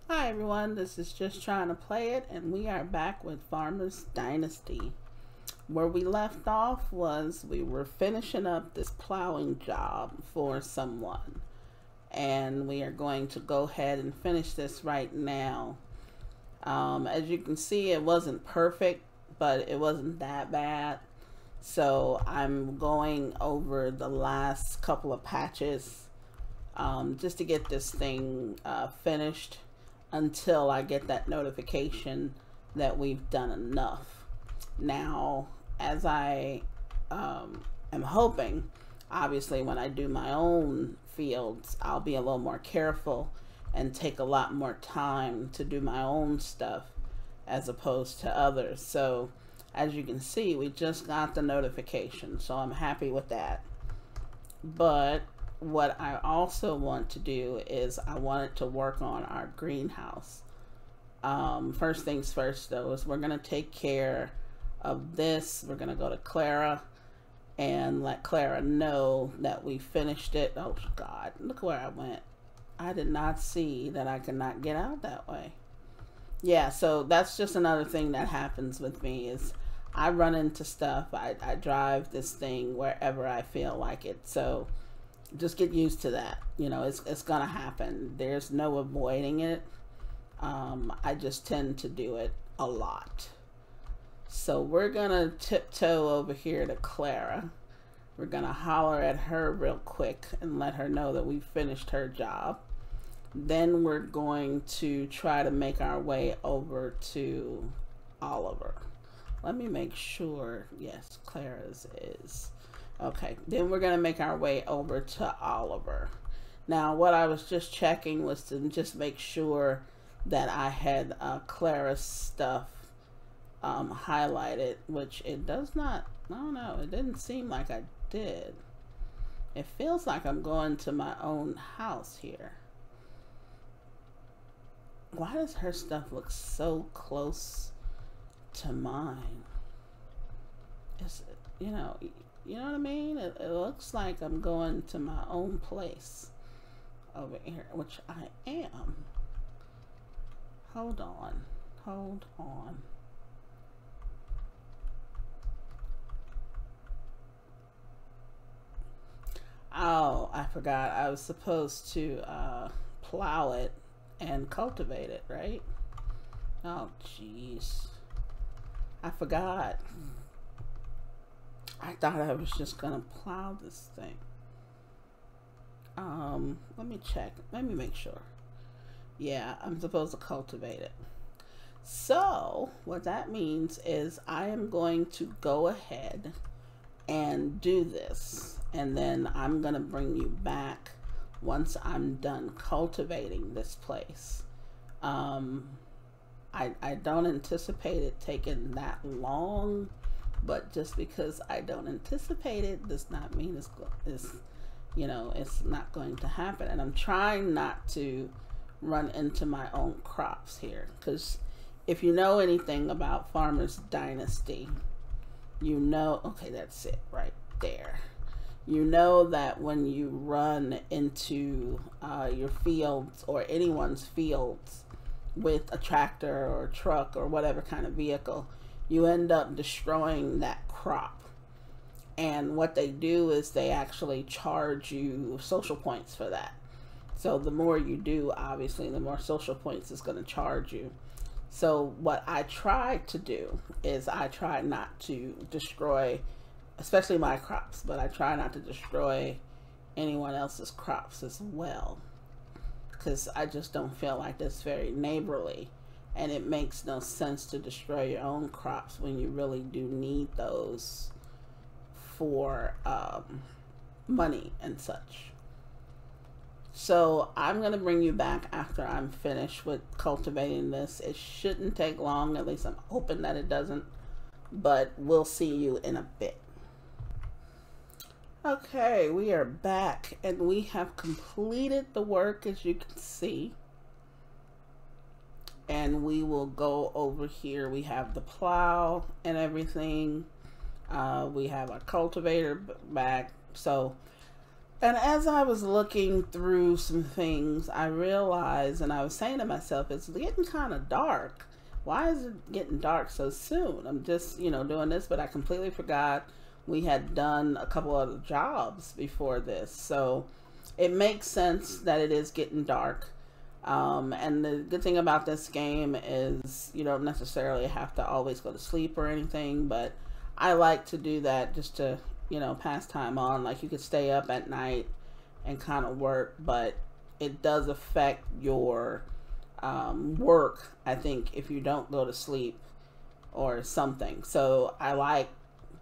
Hi everyone, this is Just Trying to Play It, and we are back with Farmers Dynasty. Where we left off was we were finishing up this plowing job for someone, and we are going to go ahead and finish this right now. As you can see, it wasn't perfect, but it wasn't that bad. So I'm going over the last couple of patches just to get this thing finished until I get that notification that we've done enough. Now, as I am hoping, obviously when I do my own fields, I'll be a little more careful and take a lot more time to do my own stuff as opposed to others. So as you can see, we just got the notification, so I'm happy with that. But what I also want to do is I wanted to work on our greenhouse. First things first though is we're going to take care of this. We're going to go to Clara and let Clara know that we finished it. Oh God, look where I went. I did not see that I could not get out that way. Yeah, so that's just another thing that happens with me is I run into stuff. I drive this thing wherever I feel like it. So just get used to that. You know, it's gonna happen. There's no avoiding it. I just tend to do it a lot. So we're gonna tiptoe over here to Clara. We're gonna holler at her real quick and let her know that we finished her job. Then we're going to try to make our way over to Oliver. Let me make sure. Yes, Clara's is. Okay, then we're going to make our way over to Oliver. Now, what I was just checking was to just make sure that I had Clara's stuff highlighted, which it does not. No, no, it didn't seem like I did. It feels like I'm going to my own house here. Why does her stuff look so close to mine? Is it, you know what I mean? It looks like I'm going to my own place over here, which I am. Hold on. Hold on. Oh, I forgot. I was supposed to plow it and cultivate it, right? Oh, jeez. I forgot. I thought I was just gonna plow this thing. Let me check. Let me make sure. Yeah, I'm supposed to cultivate it. So, what that means is I am going to go ahead and do this. And then I'm gonna bring you back once I'm done cultivating this place. I don't anticipate it taking that long, but just because I don't anticipate it does not mean it's not going to happen. And I'm trying not to run into my own crops here, because if you know anything about Farmers Dynasty, you know, okay, that's it right there. You know that when you run into your fields or anyone's fields with a tractor or a truck or whatever kind of vehicle, you end up destroying that crop. And what they do is they actually charge you social points for that. So the more you do, obviously, the more social points it's going to charge you. So what I try to do is I try not to destroy, especially my crops, but I try not to destroy anyone else's crops as well, because I just don't feel like that's very neighborly, and it makes no sense to destroy your own crops when you really do need those for money and such. So I'm going to bring you back after I'm finished with cultivating this. It shouldn't take long, at least I'm hoping that it doesn't, but we'll see you in a bit. Okay, we are back and we have completed the work, as you can see. And we will go over here. We have the plow and everything. We have our cultivator back. So And as I was looking through some things, I realized, and I was saying to myself, it's getting kind of dark. Why is it getting dark so soon? I'm just, doing this, but I completely forgot we had done a couple other jobs before this. So it makes sense that it is getting dark. And the good thing about this game is you don't necessarily have to always go to sleep or anything, but I like to do that just to, pass time on. Like, you could stay up at night and kind of work, but it does affect your work, I think, if you don't go to sleep or something. So I like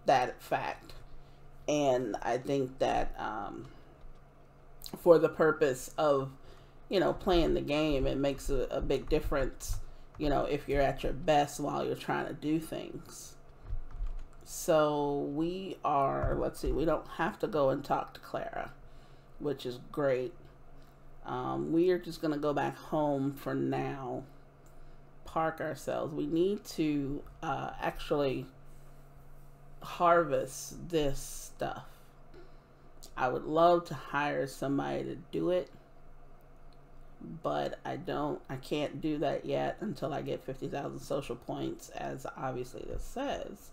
that fact, and I think that for the purpose of playing the game, it makes a big difference, if you're at your best while you're trying to do things. So we are, let's see, we don't have to go and talk to Clara, which is great. We are just going to go back home for now, park ourselves. We need to actually harvest this stuff. I would love to hire somebody to do it, but I can't do that yet until I get 50,000 social points, as obviously this says.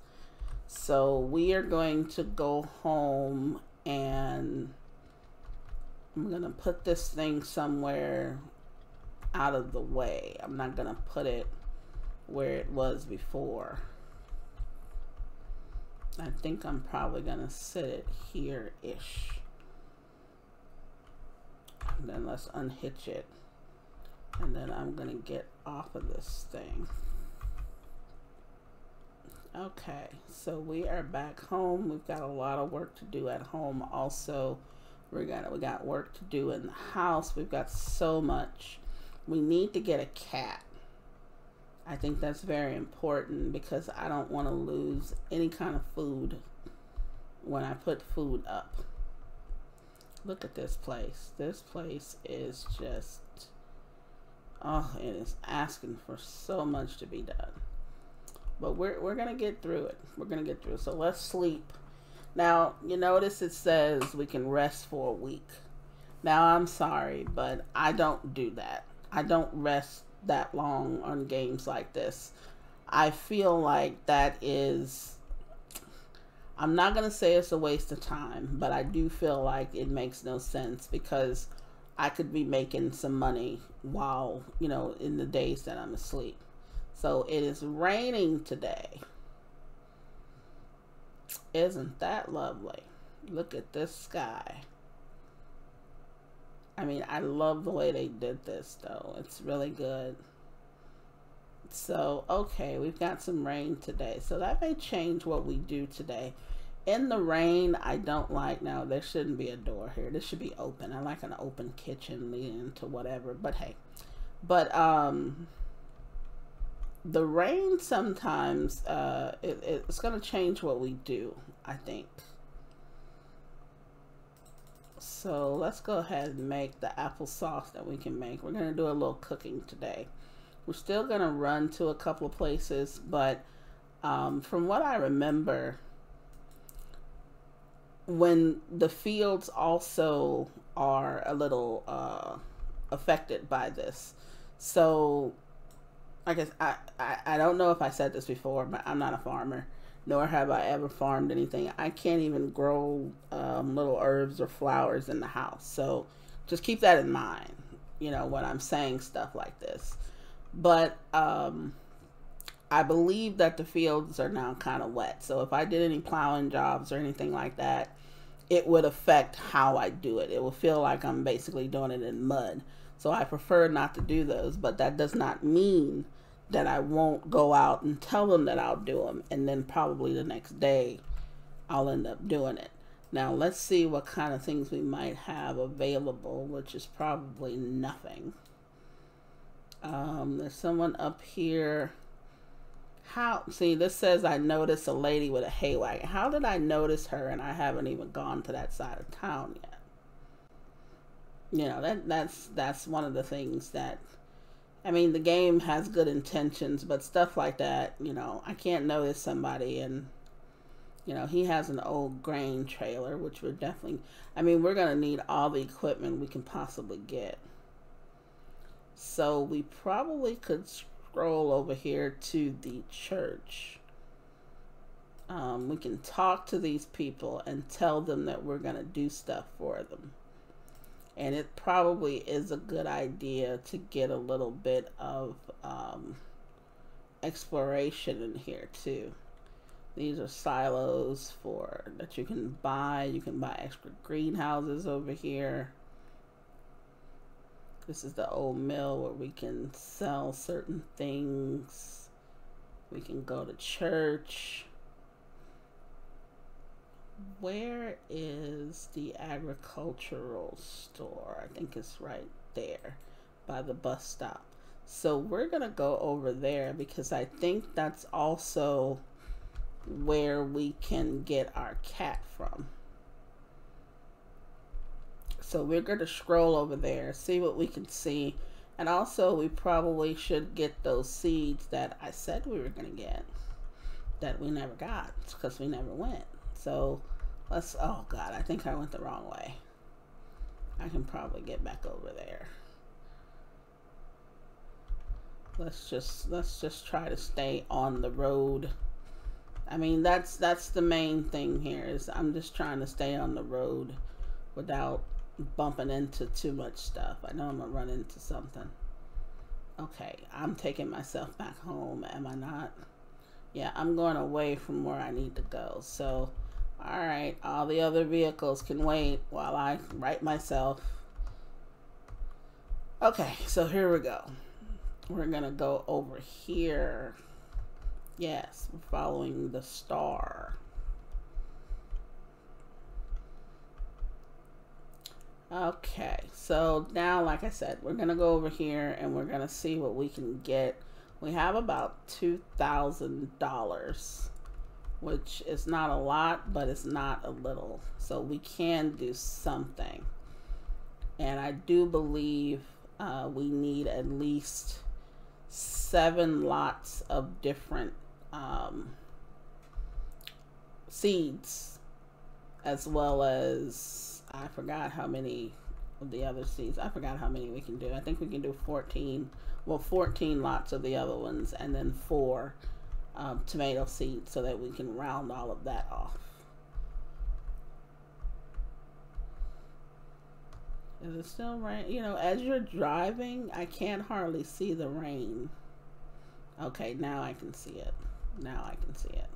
So we are going to go home, and I'm going to put this thing somewhere out of the way. I'm not going to put it where it was before. I think I'm probably going to sit it here-ish. And then let's unhitch it. And then I'm going to get off of this thing. Okay, so we are back home. We've got a lot of work to do at home also. We got work to do in the house. We've got so much. We need to get a cat. I think that's very important because I don't want to lose any kind of food when I put food up. Look at this place. This place is just, oh, it is asking for so much to be done. But we're going to get through it. We're going to get through it. So let's sleep. Now, you notice it says we can rest for a week. Now, I'm sorry, but I don't do that. I don't rest that long on games like this. I feel like that is, I'm not going to say it's a waste of time, but I do feel like it makes no sense because I could be making some money while, in the days that I'm asleep. So it is raining today. Isn't that lovely? Look at this sky. I mean, I love the way they did this, though. It's really good. So, okay, we've got some rain today. So that may change what we do today. In the rain, I don't like, now there shouldn't be a door here. This should be open. I like an open kitchen leading into whatever, but hey. But, the rain sometimes, it's going to change what we do, I think. So let's go ahead and make the applesauce that we can make. We're going to do a little cooking today. We're still going to run to a couple of places, but from what I remember, when the fields also are a little affected by this. So I guess I don't know if I said this before, but I'm not a farmer, nor have I ever farmed anything. I can't even grow little herbs or flowers in the house. So just keep that in mind, when I'm saying stuff like this. But I believe that the fields are now kind of wet. So if I did any plowing jobs or anything like that, it would affect how I do it. It will feel like I'm basically doing it in mud. So I prefer not to do those, but that does not mean that I won't go out and tell them that I'll do them, and then probably the next day I'll end up doing it. Now let's see what kind of things we might have available, which is probably nothing. There's someone up here. See, this says I noticed a lady with a hay wagon. How did I notice her and I haven't even gone to that side of town yet? That's one of the things that, I mean, the game has good intentions, but stuff like that, I can't notice somebody and, You know, he has an old grain trailer, which we're definitely, I mean, we're going to need all the equipment we can possibly get. So we probably could scroll over here to the church. We can talk to these people and tell them that we're going to do stuff for them. And it probably is a good idea to get a little bit of exploration in here too. These are silos for that you can buy. You can buy extra greenhouses over here. This is the old mill where we can sell certain things. We can go to church. Where is the agricultural store? I think it's right there by the bus stop. So we're going to go over there because I think that's also where we can get our cat from. So we're going to scroll over there, see what we can see. And also we probably should get those seeds that I said we were going to get that we never got because we never went. So let's, oh God, I think I went the wrong way. I can probably get back over there. Let's just try to stay on the road. I mean, that's the main thing here is I'm just trying to stay on the road without bumping into too much stuff. I know I'm gonna run into something. Okay, I'm taking myself back home, am I not? Yeah, I'm going away from where I need to go. So, all right, all the other vehicles can wait while I right myself. Okay, so here we go. We're gonna go over here. Yes, we're following the star. Okay, so now, like I said, we're gonna go over here and we're gonna see what we can get. We have about $2,000, which is not a lot, but it's not a little. So we can do something. And I do believe we need at least 7 lots of different seeds, as well as I forgot how many of the other seeds. I forgot how many we can do. I think we can do 14. Well, 14 lots of the other ones, and then 4 tomato seeds, so that we can round all of that off. Is it still rain? You know, as you're driving, I can't hardly see the rain. Okay, now I can see it. Now I can see it.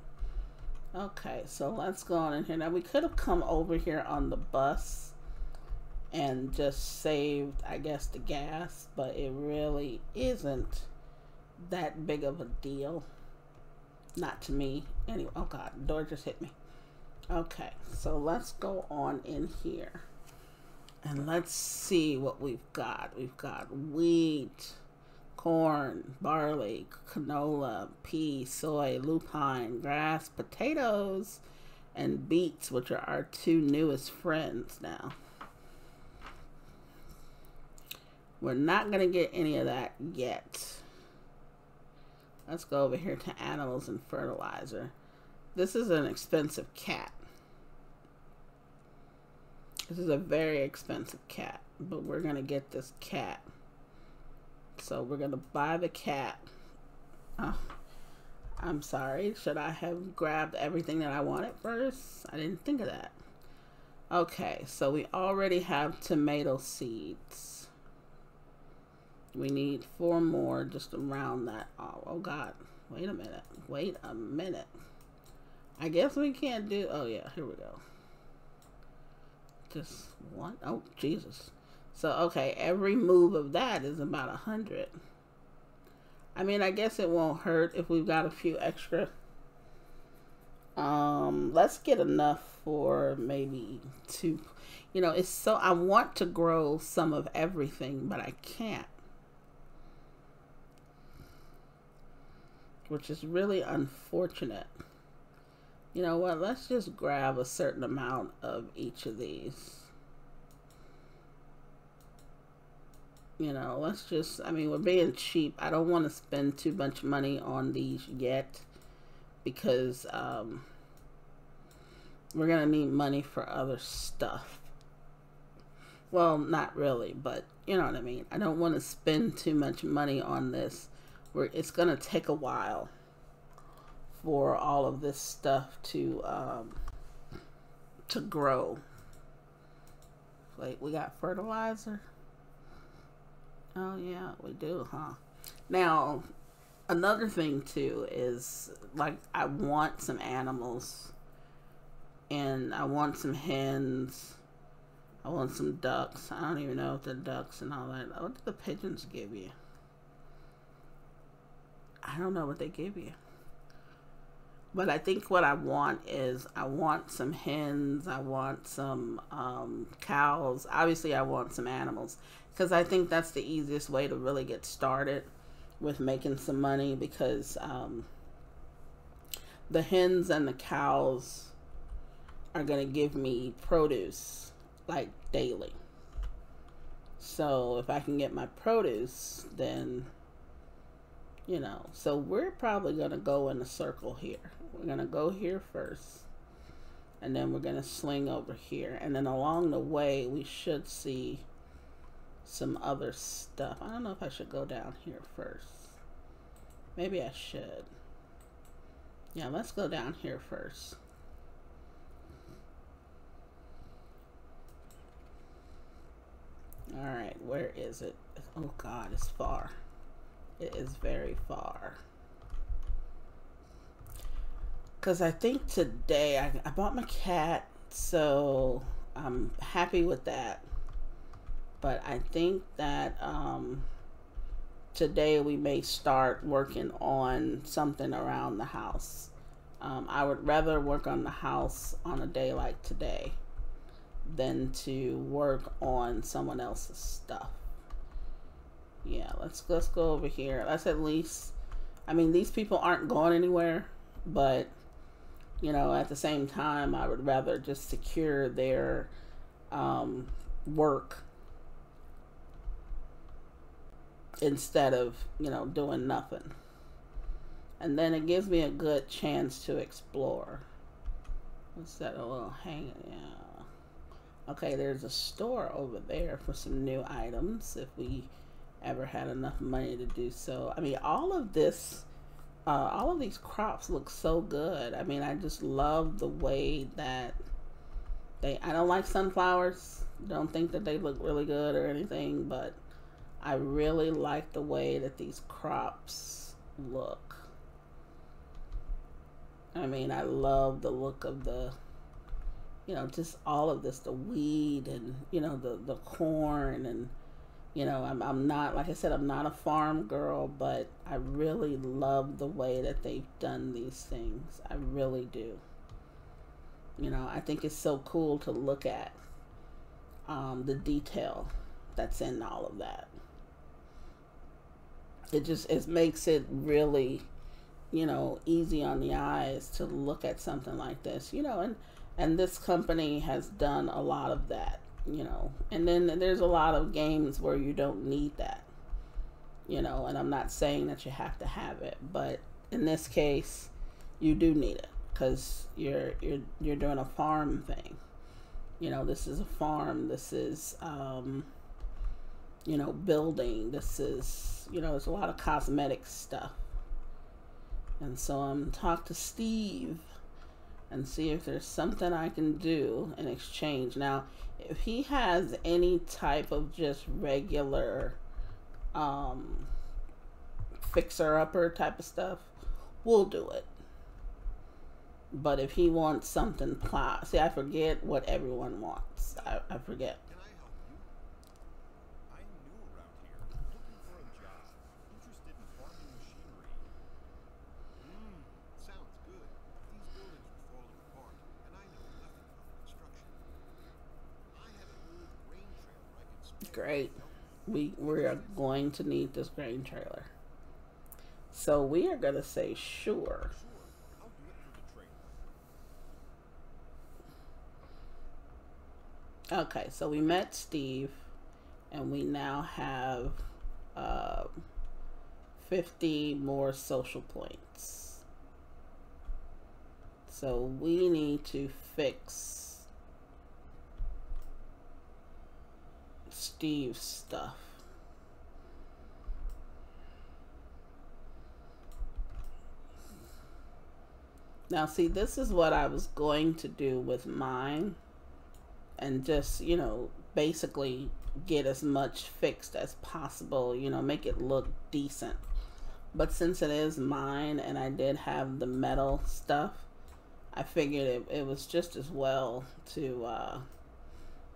Okay, so let's go on in here. Now, we could have come over here on the bus and just saved, I guess, the gas, but it really isn't that big of a deal. Not to me. Anyway, oh God, the door just hit me. Okay, so let's go on in here. And let's see what we've got. We've got wheat, corn, barley, canola, pea, soy, lupine, grass, potatoes, and beets, which are our 2 newest friends now. We're not going to get any of that yet. Let's go over here to animals and fertilizer. This is an expensive cat. This is a very expensive cat, but we're going to get this cat. So we're going to buy the cat. Oh, I'm sorry. Should I have grabbed everything that I wanted first? I didn't think of that. Okay, so we already have tomato seeds. We need 4 more just to round that off. Oh God, wait a minute. Wait a minute. I guess we can't do, oh yeah, here we go. Just one, oh Jesus. So, okay, every move of that is about 100. I mean, I guess it won't hurt if we've got a few extra. Let's get enough for maybe 2. You know, it's so, I want to grow some of everything, but I can't. Which is really unfortunate. You know what? Let's just grab a certain amount of each of these. You know, let's just, I mean, we're being cheap. I don't want to spend too much money on these yet because we're going to need money for other stuff. Well, not really, but you know what I mean. I don't want to spend too much money on this. It's going to take a while for all of this stuff to grow. Wait, we got fertilizer? Oh yeah, we do, huh? Now, another thing too is, like, I want some animals. And I want some hens. I want some ducks. I don't even know if the ducks and all that. What do the pigeons give you? I don't know what they give you. But I think what I want is, I want some hens. I want some cows. Obviously, I want some animals. Because I think that's the easiest way to really get started with making some money. Because the hens and the cows are going to give me produce like daily. So if I can get my produce, then, you know, so we're probably going to go in a circle here. We're going to go here first, and then we're going to sling over here. And then along the way, we should see some other stuff. I don't know if I should go down here first. Maybe I should. Yeah, let's go down here first. All right, where is it? Oh God, it's far. It is very far. Because I think today I bought my cat, so I'm happy with that. But I think that today we may start working on something around the house. I would rather work on the house on a day like today than to work on someone else's stuff. Yeah, let's go over here. Let's at least, I mean, these people aren't going anywhere, but you know, at the same time, I would rather just secure their work instead of, you know, doing nothing. And then it gives me a good chance to explore. What's that? A little hanging? Yeah. Okay, there's a store over there for some new items if we ever had enough money to do so. I mean, all of this, all of these crops look so good. I mean, I just love the way that I don't like sunflowers. Don't think that they look really good or anything, but I really like the way that these crops look. I mean, I love the look of the, you know, just all of this, the weed and, you know, the corn. And, you know, I'm not, like I said, I'm not a farm girl, but I really love the way that they've done these things. I really do. You know, I think it's so cool to look at the detail that's in all of that. It makes it really, you know, easy on the eyes to look at something like this, you know, and this company has done a lot of that, you know. And then there's a lot of games where you don't need that, you know, and I'm not saying that you have to have it, but in this case you do need it because you're doing a farm thing. You know, this is a farm. This is you know, building. This is, you know, there's a lot of cosmetic stuff. And so I'm talk to Steve and see if there's something I can do in exchange. Now, if he has any type of just regular fixer-upper type of stuff, we'll do it. But if he wants something see, I forget what everyone wants. I forget. Can I help you? I'm new around here, looking for a job, interested in farming machinery. Sounds good. These buildings are falling apart, and I know nothing about construction. I have an old grain trailer I can spare. Great. We are going to need this grain trailer. So we are going to say sure. I'll do it for the trailer. Okay, so we met Steve, and we now have 50 more social points. So we need to fix Steve's stuff. Now see, this is what I was going to do with mine, and just, you know, basically get as much fixed as possible, you know, make it look decent. But since it is mine and I did have the metal stuff, I figured it was just as well to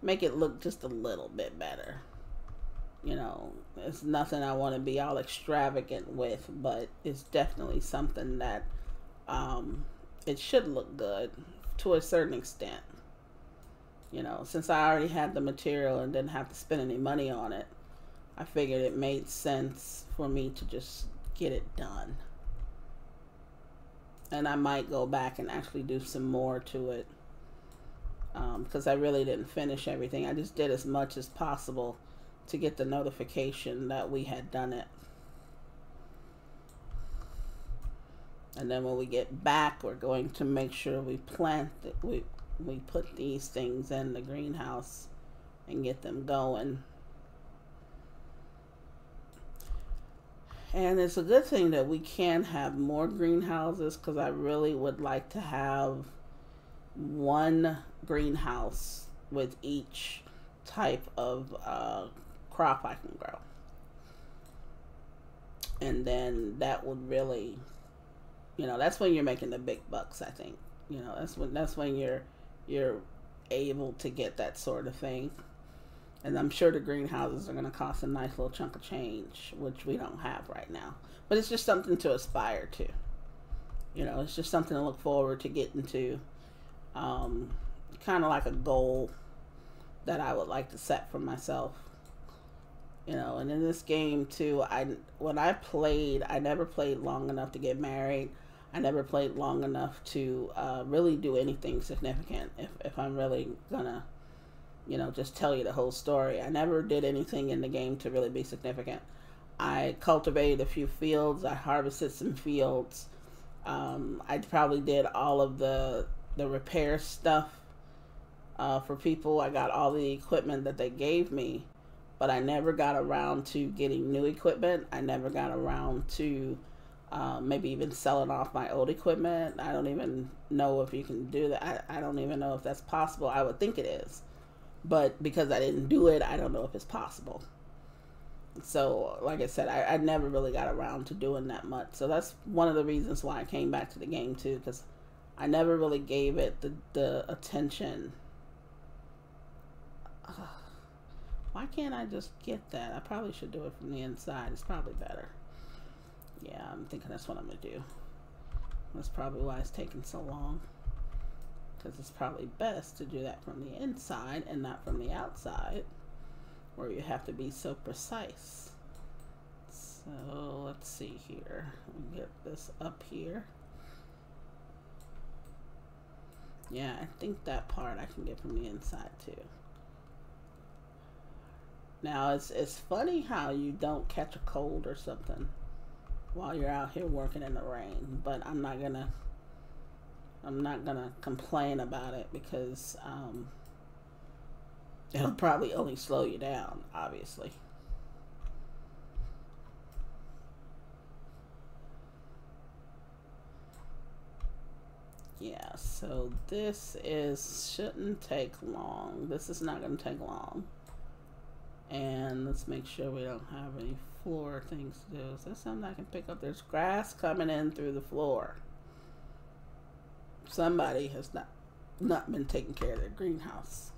make it look just a little bit better. You know, it's nothing I want to be all extravagant with, but it's definitely something that it should look good to a certain extent. You know, since I already had the material and didn't have to spend any money on it, I figured it made sense for me to just get it done. And I might go back and actually do some more to it, because I really didn't finish everything. I just did as much as possible to get the notification that we had done it. And then when we get back, we're going to make sure we plant it. We put these things in the greenhouse and get them going. And it's a good thing that we can have more greenhouses, because I really would like to have one greenhouse with each type of crop I can grow. And then that would really, you know, that's when you're making the big bucks, I think. You know, that's when you're able to get that sort of thing. And I'm sure the greenhouses are going to cost a nice little chunk of change, which we don't have right now. But it's just something to aspire to. You know, it's just something to look forward to getting to. Kind of like a goal that I would like to set for myself. You know, and in this game too, when I played, I never played long enough to get married. I never played long enough to really do anything significant. If I'm really gonna, you know, just tell you the whole story. I never did anything in the game to really be significant. I cultivated a few fields. I harvested some fields. I probably did all of the repair stuff for people. I got all the equipment that they gave me, but I never got around to getting new equipment. I never got around to maybe even selling off my old equipment. I don't even know if you can do that. I don't even know if that's possible. I would think it is. But because I didn't do it, I don't know if it's possible. So, like I said, I never really got around to doing that much. So that's one of the reasons why I came back to the game too, because I never really gave it the attention. Why can't I just get that? I probably should do it from the inside. It's probably better. Yeah, I'm thinking that's what I'm going to do. That's probably why it's taking so long. Because it's probably best to do that from the inside and not from the outside, where you have to be so precise. So let's see here. We'll get this up here. Yeah, I think that part I can get from the inside too. Now it's funny how you don't catch a cold or something while you're out here working in the rain, but I'm not gonna complain about it, because it'll probably only slow you down, obviously. Yeah, so this shouldn't take long. This is not going to take long. And let's make sure we don't have any floor things to do. Is there something I can pick up? There's grass coming in through the floor. Somebody has not been taking care of their greenhouse.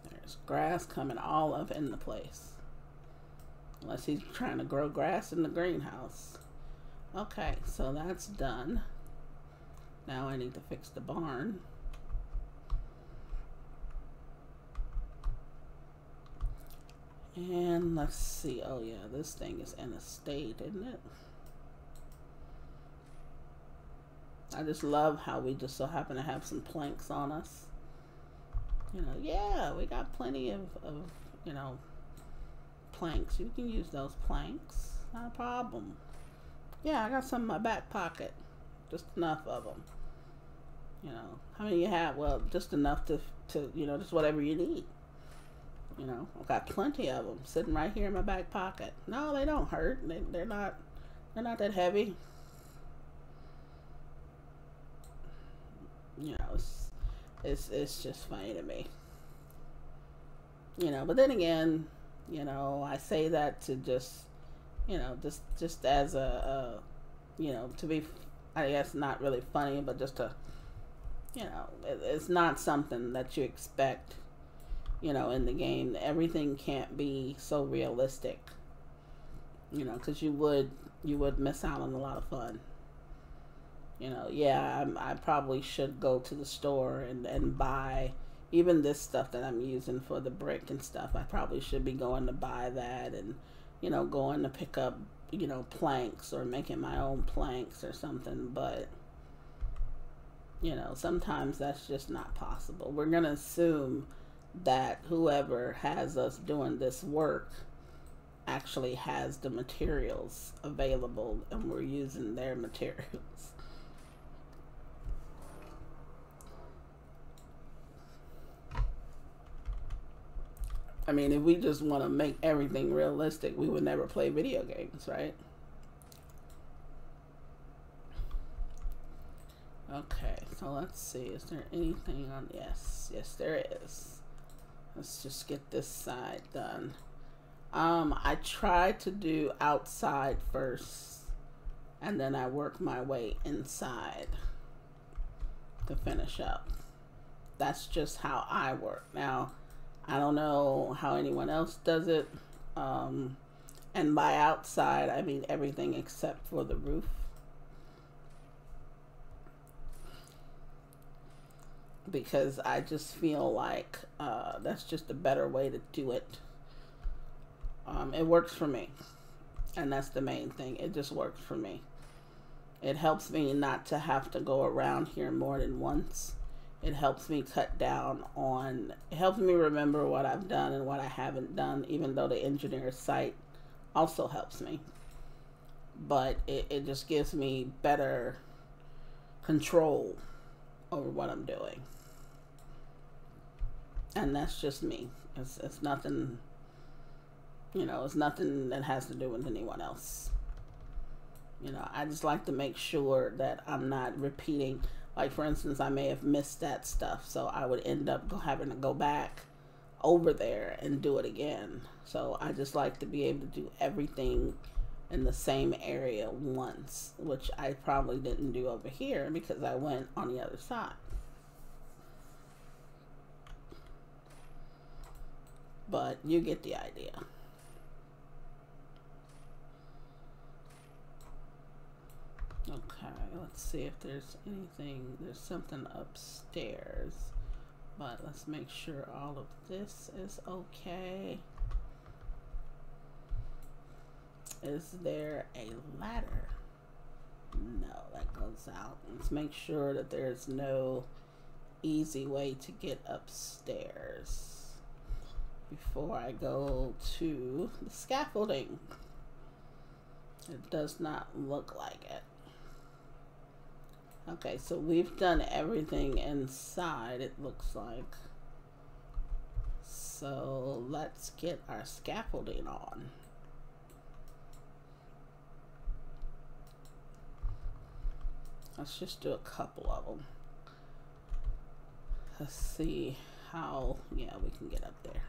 There's grass coming all up in the place. Unless he's trying to grow grass in the greenhouse. Okay, so that's done. Now I need to fix the barn. And let's see. Oh yeah, this thing is in a state, isn't it? I just love how we just so happen to have some planks on us. You know, yeah, we got plenty of you know, planks. You can use those planks. Not a problem. Yeah, I got some in my back pocket. just enough of them. You know, how many you have? Well, just enough to you know, just whatever you need. You know, I've got plenty of them sitting right here in my back pocket. No, they don't hurt. They're not that heavy. You know, it's just funny to me. You know, but then again, you know, I say that to just, you know, just as a you know, to be, I guess, not really funny, but just to, you know, it's not something that you expect, you know, in the game. Everything can't be so realistic, you know, because you would miss out on a lot of fun. You know, yeah, I probably should go to the store and buy even this stuff that I'm using for the brick and stuff. I probably should be going to buy that, and, you know, going to pick up, you know, planks or making my own planks or something. But, you know, sometimes that's just not possible. We're going to assume that whoever has us doing this work actually has the materials available, and we're using their materials. I mean, if we just want to make everything realistic, we would never play video games, right? Okay, so let's see. Is there anything on? Yes, there is. Let's just get this side done. I tried to do outside first, and then I work my way inside to finish up. That's just how I work. Now, I don't know how anyone else does it. And by outside, I mean everything except for the roof. Because I just feel like that's just a better way to do it. It works for me. And that's the main thing. It just works for me. It helps me not to have to go around here more than once. It helps me cut down on, it helps me remember what I've done and what I haven't done, even though the engineer's site also helps me. But it just gives me better control over what I'm doing. And that's just me. It's nothing, you know, it's nothing that has to do with anyone else. You know, I just like to make sure that I'm not repeating. Like, for instance, I may have missed that stuff, so I would end up having to go back over there and do it again. So I just like to be able to do everything in the same area once, which I probably didn't do over here because I went on the other side. But you get the idea. Okay, let's see if there's anything. There's something upstairs, but let's make sure all of this is okay. Is there a ladder? No, that goes out. Let's make sure that there's no easy way to get upstairs before I go to the scaffolding. It does not look like it. Okay, so we've done everything inside, it looks like. So let's get our scaffolding on. Let's just do a couple of them. Let's see how, yeah, we can get up there.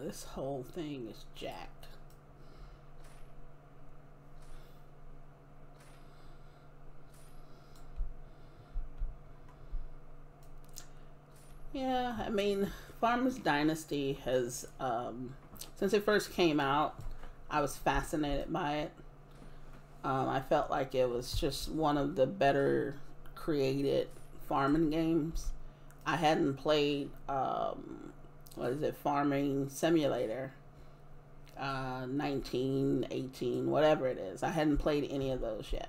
This whole thing is jacked. Yeah, I mean, Farmers Dynasty has, since it first came out, I was fascinated by it. I felt like it was just one of the better created farming games. I hadn't played, what is it, Farming Simulator 19, 18, whatever it is. I hadn't played any of those yet.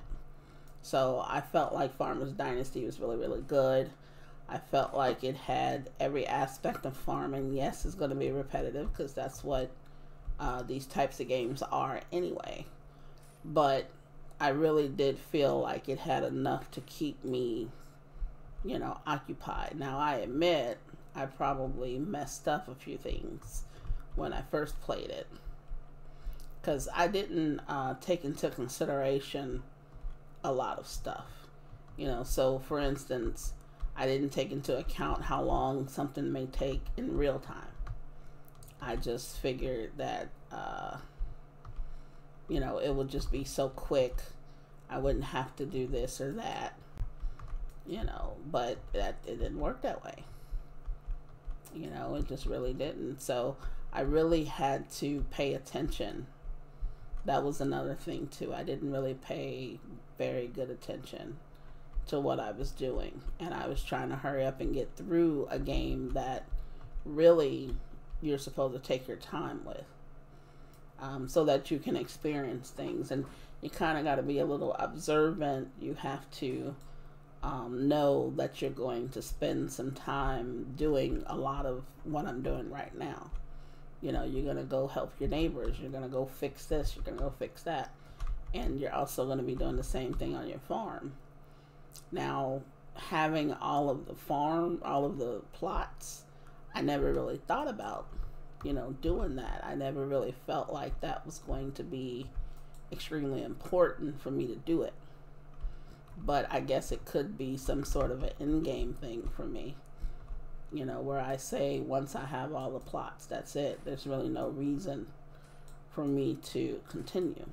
So I felt like Farmers Dynasty was really, really good. I felt like it had every aspect of farming. Yes, it's going to be repetitive because that's what these types of games are anyway. But I really did feel like it had enough to keep me, you know, occupied. Now, I admit I probably messed up a few things when I first played it because I didn't take into consideration a lot of stuff. You know, so for instance, I didn't take into account how long something may take in real time. I just figured that, you know, it would just be so quick. I wouldn't have to do this or that, you know, but it didn't work that way. You know, it just really didn't. So I really had to pay attention. That was another thing too. I didn't really pay very good attention to what I was doing. And I was trying to hurry up and get through a game that really you're supposed to take your time with, so that you can experience things. And you kind of got to be a little observant. You have to know that you're going to spend some time doing a lot of what I'm doing right now. You know, you're going to go help your neighbors. You're going to go fix this. You're going to go fix that. And you're also going to be doing the same thing on your farm. Now, having all of the plots, I never really thought about, you know, doing that. I never really felt like that was going to be extremely important for me to do it. But I guess it could be some sort of an in-game thing for me, you know, where I say once I have all the plots, that's it. There's really no reason for me to continue.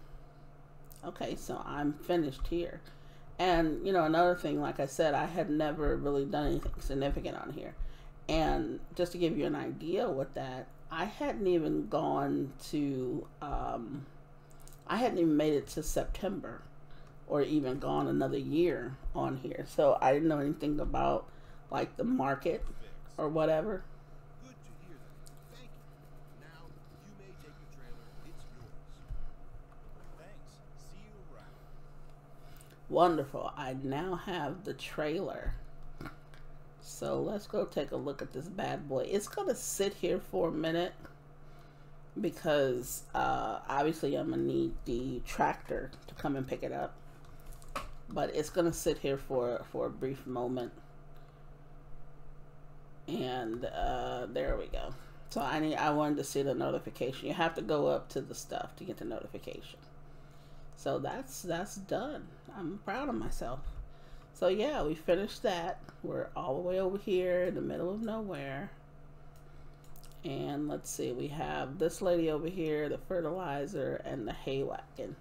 Okay, so I'm finished here. And, you know, another thing, like I said, I had never really done anything significant on here. And just to give you an idea with that, I hadn't even gone to, I hadn't even made it to September or even gone another year on here. So I didn't know anything about like the market or whatever. Good to hear that. Thank you. Now, you may take the trailer. It's yours. Thanks. See you around. Wonderful. I now have the trailer. So let's go take a look at this bad boy. It's going to sit here for a minute because obviously I'm going to need the tractor to come and pick it up. But it's going to sit here for a brief moment. And there we go. So I wanted to see the notification. You have to go up to the stuff to get the notification. So that's done. I'm proud of myself. So yeah, we finished that. We're all the way over here in the middle of nowhere. And let's see, we have this lady over here, the fertilizer, and the hay wagon.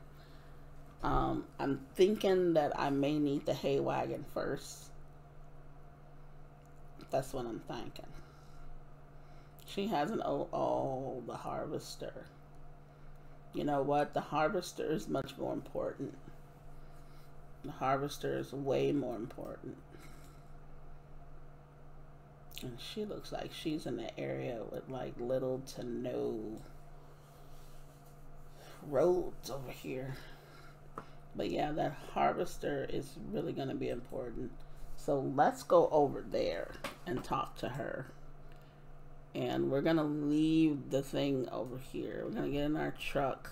I'm thinking that I may need the hay wagon first. That's what I'm thinking. She has an oh, the harvester. You know what? The harvester is much more important. The harvester is way more important. And she looks like she's in the area with like little to no roads over here. But yeah, that harvester is really going to be important. So let's go over there and talk to her. And we're going to leave the thing over here. We're going to get in our truck.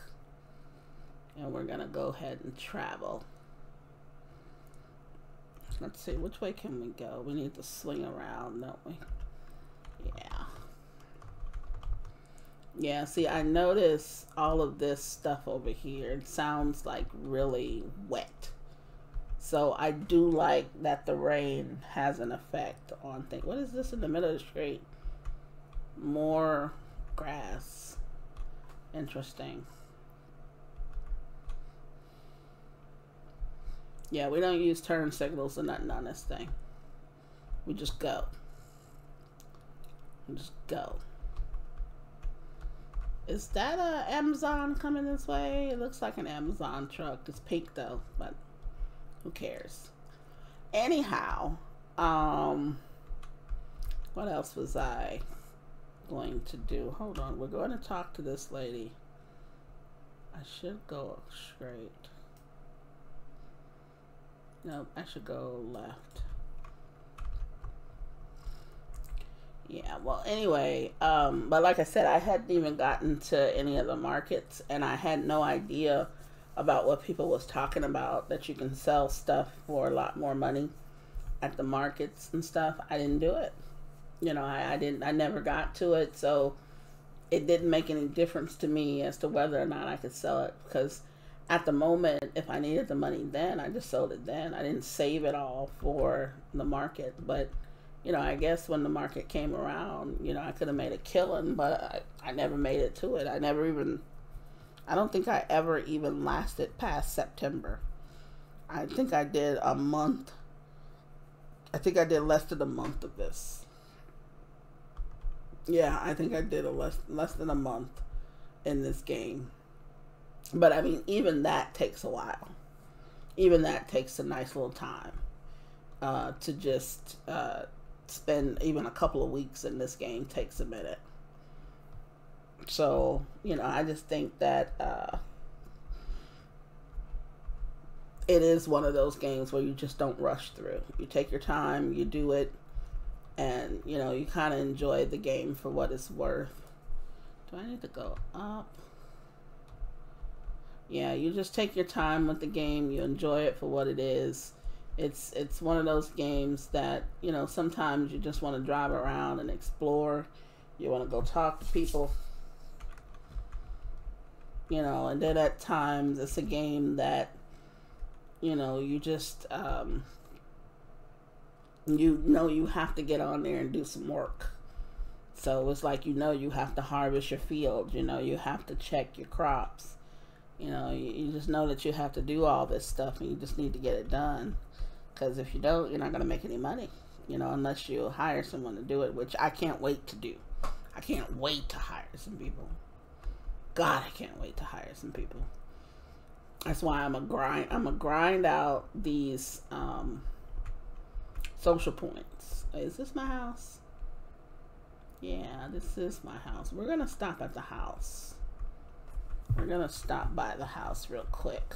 And we're going to go ahead and travel. Let's see, which way can we go? We need to swing around, don't we? Yeah. Yeah, see, I notice all of this stuff over here. It sounds like really wet. So I do like that the rain has an effect on things. What is this in the middle of the street? More grass. Interesting. Yeah, we don't use turn signals or nothing on this thing. We just go. We just go. Is that a Amazon coming this way? It looks like an Amazon truck. It's pink though, but who cares? Anyhow, what else was I going to do? Hold on, we're going to talk to this lady. I should go straight. No, I should go left. well, anyway, but like I said, I hadn't even gotten to any of the markets, and I had no idea about what people was talking about, that you can sell stuff for a lot more money at the markets and stuff. I didn't do it. You know, I never got to it, so it didn't make any difference to me as to whether or not I could sell it, because at the moment, if I needed the money then, I just sold it then. I didn't save it all for the market. But, you know, I guess when the market came around, you know, I could have made a killing, but I never made it to it. I don't think I ever even lasted past September. I think I did a month. I think I did less than a month of this. Yeah, I think I did less than a month in this game. But I mean, even that takes a while. Even that takes a nice little time to just spend. Even a couple of weeks in this game takes a minute. So, you know, I just think that it is one of those games where you just don't rush through. You take your time, you do it, and, you know, you kind of enjoy the game for what it's worth. Do I need to go up? Yeah, you just take your time with the game. You enjoy it for what it is. It's one of those games that, you know, sometimes you just want to drive around and explore. You want to go talk to people. You know, and then at times it's a game that, you know, you just, you know, you have to get on there and do some work. So it's like, you know, you have to harvest your field. You know, you have to check your crops. You know, you just know that you have to do all this stuff, and you just need to get it done. Because if you don't, you're not going to make any money, you know, unless you hire someone to do it, which I can't wait to do. I can't wait to hire some people. God, I can't wait to hire some people. That's why I'm a grind out these social points. Is this my house? Yeah, this is my house. We're going to stop at the house. We're going to stop by the house real quick.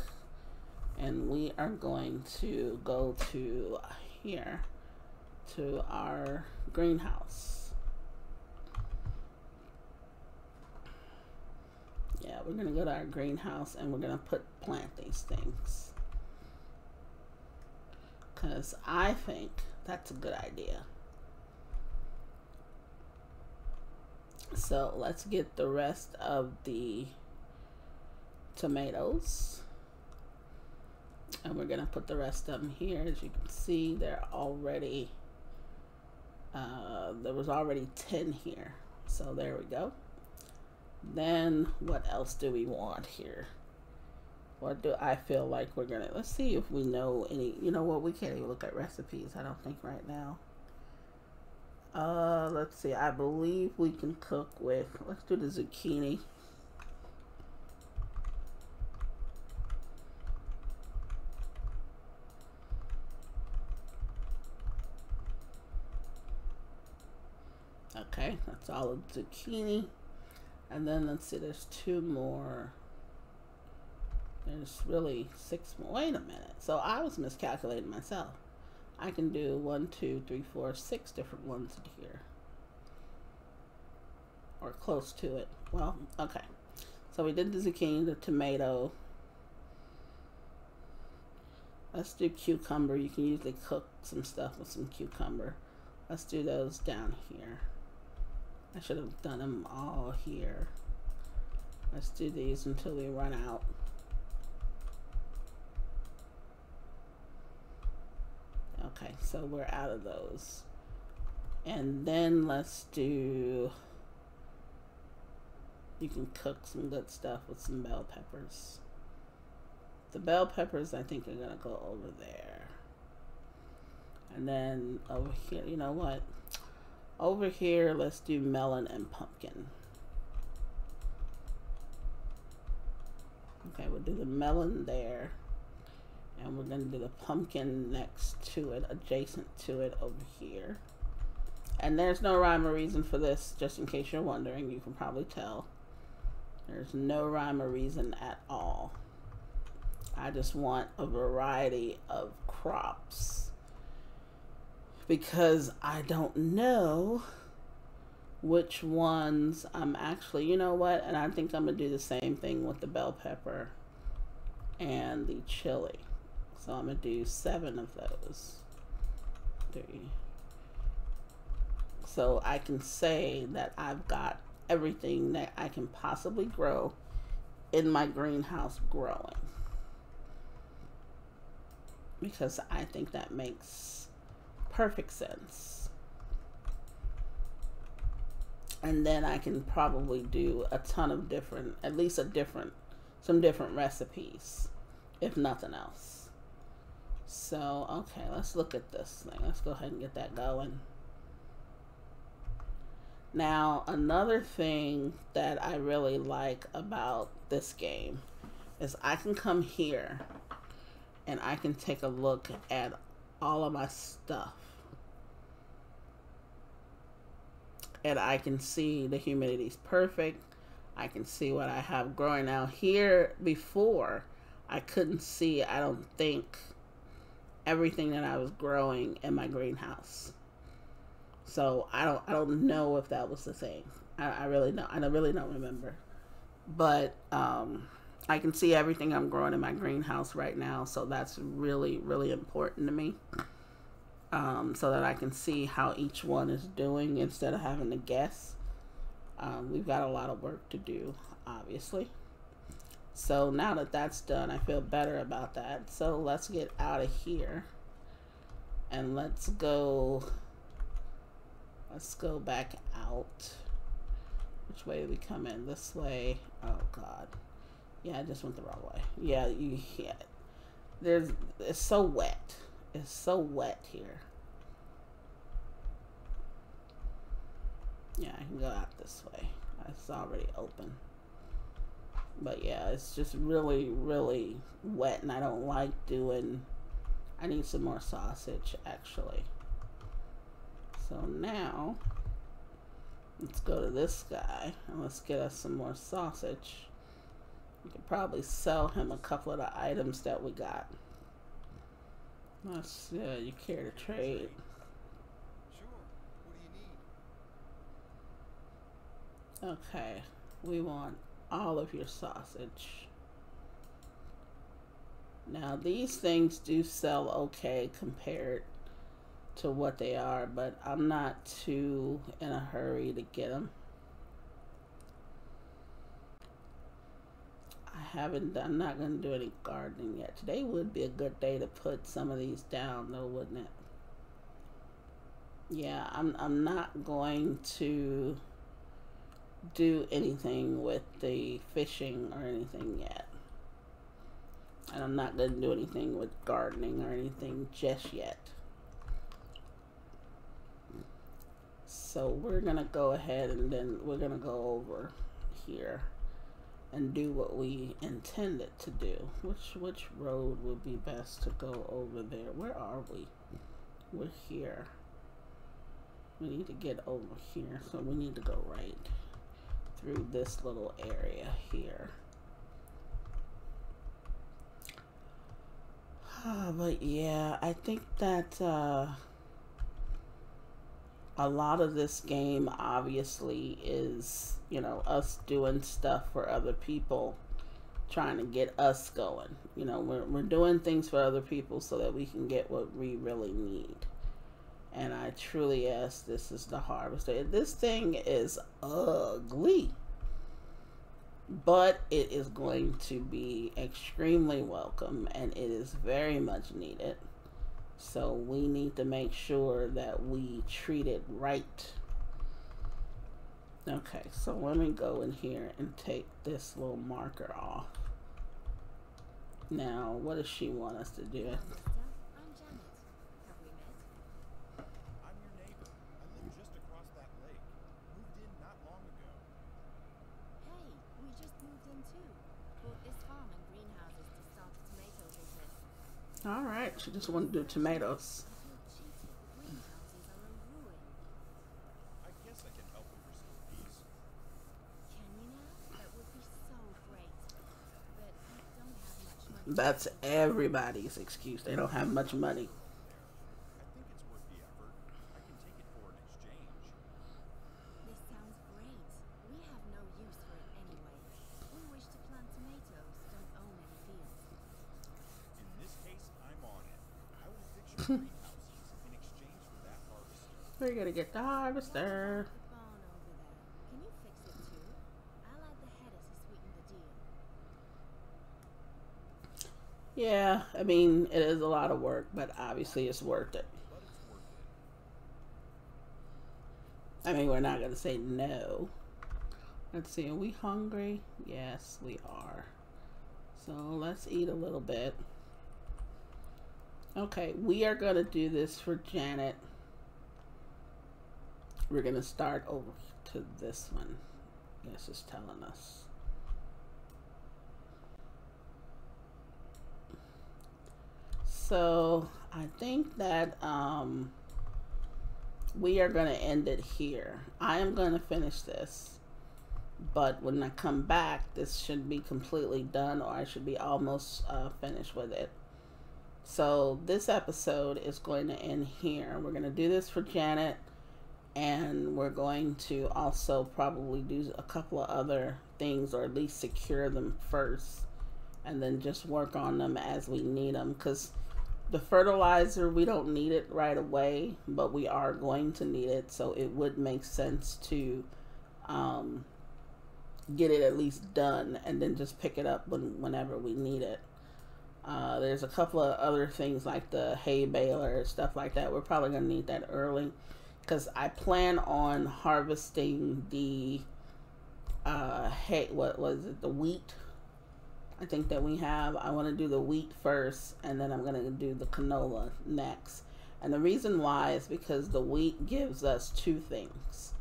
And we are going to go to here, to our greenhouse. Yeah, we're going to go to our greenhouse, and we're going to plant these things. Because I think that's a good idea. So let's get the rest of the tomatoes, and we're gonna put the rest of them here. As you can see, they're already there was already 10 here, so there we go. Then what else do we want here? What do I feel like we're gonna, let's see if we know any. You know what, we can't even look at recipes, I don't think, right now. Let's see, I believe we can cook with, let's do the zucchini. Okay, that's all of zucchini. And then let's see, there's 2 more. There's really 6 more. Wait a minute. So I was miscalculating myself. I can do 1, 2, 3, 4, 6 different ones in here. Or close to it. Well, okay. So we did the zucchini, the tomato. Let's do cucumber. You can usually cook some stuff with some cucumber. Let's do those down here. I should have done them all here. Let's do these until we run out. Okay, so we're out of those. And then let's do, you can cook some good stuff with some bell peppers. The bell peppers, I think, are gonna go over there. And then over here, you know what? Over here, let's do melon and pumpkin. Okay, we'll do the melon there. And we're going to do the pumpkin next to it, adjacent to it over here. And there's no rhyme or reason for this, just in case you're wondering. You can probably tell. There's no rhyme or reason at all. I just want a variety of crops. Because I don't know which ones I'm actually, you know what, and I think I'm gonna do the same thing with the bell pepper and the chili. So I'm gonna do 7 of those. 3. So I can say that I've got everything that I can possibly grow in my greenhouse growing, because I think that makes perfect sense. And then I can probably do a ton of different, at least some different recipes, if nothing else. So, okay, let's look at this thing. Let's go ahead and get that going. Now, another thing that I really like about this game is I can come here and I can take a look at all of my stuff. And I can see the humidity's perfect. I can see what I have growing out here. Before, I couldn't see, I don't think, everything that I was growing in my greenhouse. So I don't know if that was the thing. I really don't remember. But I can see everything I'm growing in my greenhouse right now, so that's really, really important to me. So that I can see how each one is doing instead of having to guess. We've got a lot of work to do, obviously. So now that that's done, I feel better about that. So let's get out of here and let's go back out. Which way do we come in? This way. Oh God. Yeah, I just went the wrong way. Yeah, it's so wet. It's so wet here. Yeah, I can go out this way. It's already open. But yeah, it's just really, really wet, and I don't like doing... I need some more sausage, actually. So now, let's go to this guy, and let's get us some more sausage. We could probably sell him a couple of the items that we got. Let's, you care to trade? Sure. What do you need? Okay, we want all of your sausage. Now these things do sell okay compared to what they are, but I'm not too in a hurry to get them. I'm not going to do any gardening yet. Today would be a good day to put some of these down though, wouldn't it? Yeah, I'm not going to do anything with the fishing or anything yet. And I'm not going to do anything with gardening or anything just yet. So we're going to go ahead and then we're going to go over here and do what we intended to do. Which road would be best to go over there? Where are we? We're here. We need to get over here, so we need to go right through this little area here. But yeah, I think that a lot of this game obviously is, you know, us doing stuff for other people, trying to get us going. You know, we're doing things for other people so that we can get what we really need. And I truly ask, this is the harvester. This thing is ugly, but it is going to be extremely welcome, and it is very much needed. So we need to make sure that we treat it right. Okay, so let me go in here and take this little marker off. Now, what does she want us to do? I'm your neighbor. I live just across that lake. Moved in not long ago. Hey, we just moved in too. Bought this farm and greenhouses to start a tomato business. All right, she just wanted to do tomatoes. I feel cheated. Greenhouses are a ruin. I guess I can help with your school fees. Can you now? That would be so great. But I don't have much money. That's everybody's excuse. They don't have much money. I think it's worth the effort. I can take it for an exchange. This sounds greenhouses in exchange for that harvester. We're gonna get the harvester. The barn over there. Can you fix it too? I'll add the headers to sweeten the deal. Yeah, I mean, it is a lot of work, but obviously it's worth it. But it's worth it. I mean, we're not gonna say no. Let's see, are we hungry? Yes, we are. So let's eat a little bit. Okay, we are gonna do this for Janet. We're gonna start over to this one. Yes, it's telling us. So I think that we are gonna end it here. I am gonna finish this, but when I come back, this should be completely done, or I should be almost finished with it. So this episode is going to end here. We're going to do this for Janet, and we're going to also probably do a couple of other things, or at least secure them first, and then just work on them as we need them, because the fertilizer, we don't need it right away, but we are going to need it, so it would make sense to get it at least done and then just pick it up whenever we need it. There's a couple of other things like the hay baler, stuff like that. We're probably going to need that early, because I plan on harvesting the hay, what was it, the wheat, I think that we have. I want to do the wheat first, and then I'm going to do the canola next. And the reason why is because the wheat gives us two things.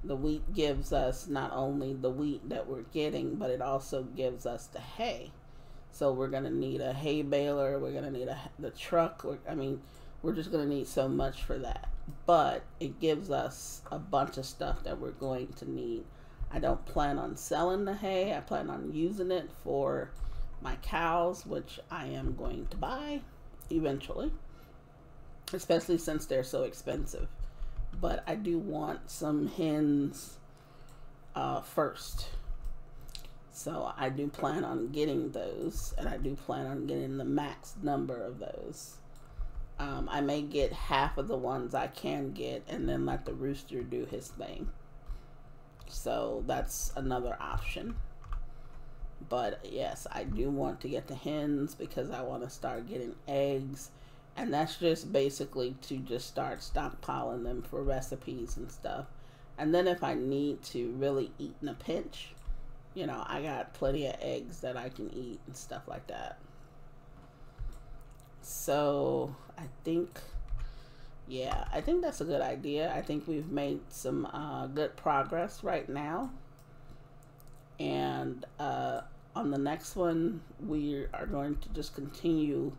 The wheat gives us not only the wheat that we're getting, but it also gives us the hay. So we're going to need a hay baler. We're going to need the truck. We're just going to need so much for that. But it gives us a bunch of stuff that we're going to need. I don't plan on selling the hay. I plan on using it for my cows, which I am going to buy eventually, especially since they're so expensive. But I do want some hens first. So I do plan on getting those, and I do plan on getting the max number of those. I may get half of the ones I can get, and then let the rooster do his thing. So that's another option. But yes, I do want to get the hens because I want to start getting eggs. And that's just basically to just start stockpiling them for recipes and stuff. And then if I need to really eat in a pinch, you know, I got plenty of eggs that I can eat and stuff like that. So I think that's a good idea. I think we've made some good progress right now. And on the next one, we are going to just continue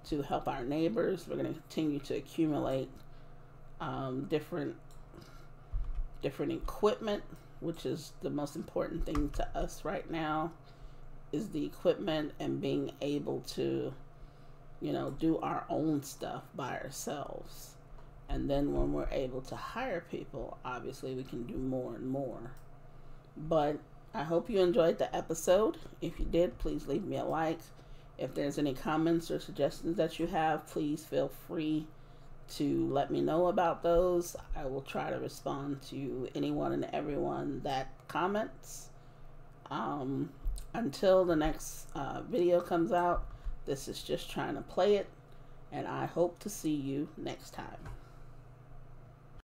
to help our neighbors. We're going to continue to accumulate different equipment, which is the most important thing to us right now, is the equipment and being able to, you know, do our own stuff by ourselves. And then when we're able to hire people, obviously we can do more and more. But I hope you enjoyed the episode. If you did, please leave me a like. If there's any comments or suggestions that you have, please feel free to let me know about those. I will try to respond to anyone and everyone that comments. Until the next video comes out, this is just trying to play it, and I hope to see you next time.